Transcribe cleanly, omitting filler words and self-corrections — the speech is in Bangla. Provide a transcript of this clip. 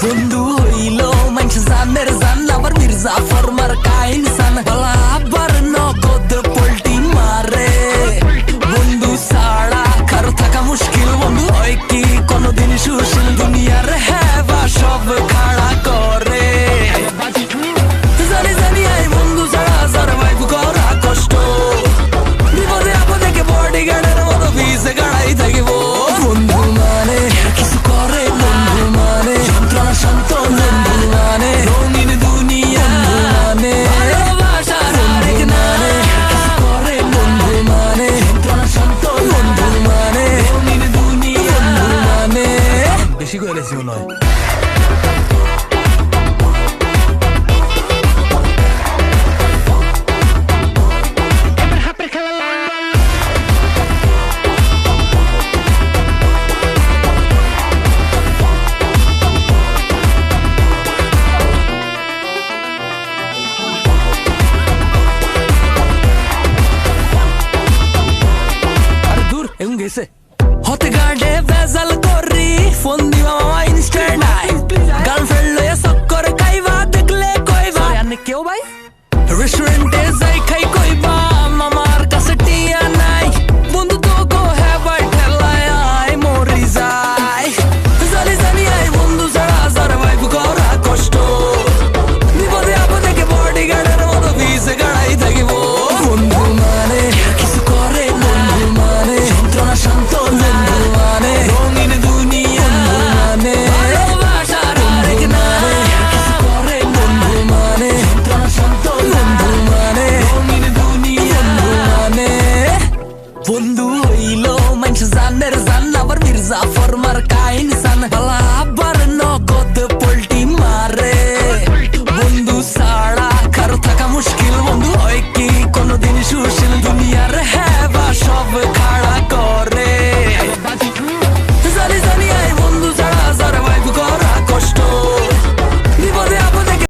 বন্ধু হইল মানুষ জানের জান আবার মির্জা ফরমার কাইন সান আবার নগদ পোল্টি মারে বন্ধু ছাড়া কারো থাকা মুশকিল বন্ধু হয় কি কোনদিন সুশীল দুনিয়ার হেবা সব খাড়া করে জানি জানি এই বন্ধু ছাড়া সারভাইভ করা কষ্ট বিপদে আপদে কে বডি গার্ডের মতো ভিজে গাড়াই থাকিব বন্ধু মানে কিছু করে বন্ধু মানে যন্ত্রণা শান্ত বন্ধু মানে রঙিন দুনিয়া মানে ভালোবাসার আরেক নামে কিছু করে বন্ধু মানে যন্ত্রণা শান্ত বন্ধু মানে রঙিন দুনিয়া বন্ধু মানে বেশি করে লেছি মনে হয়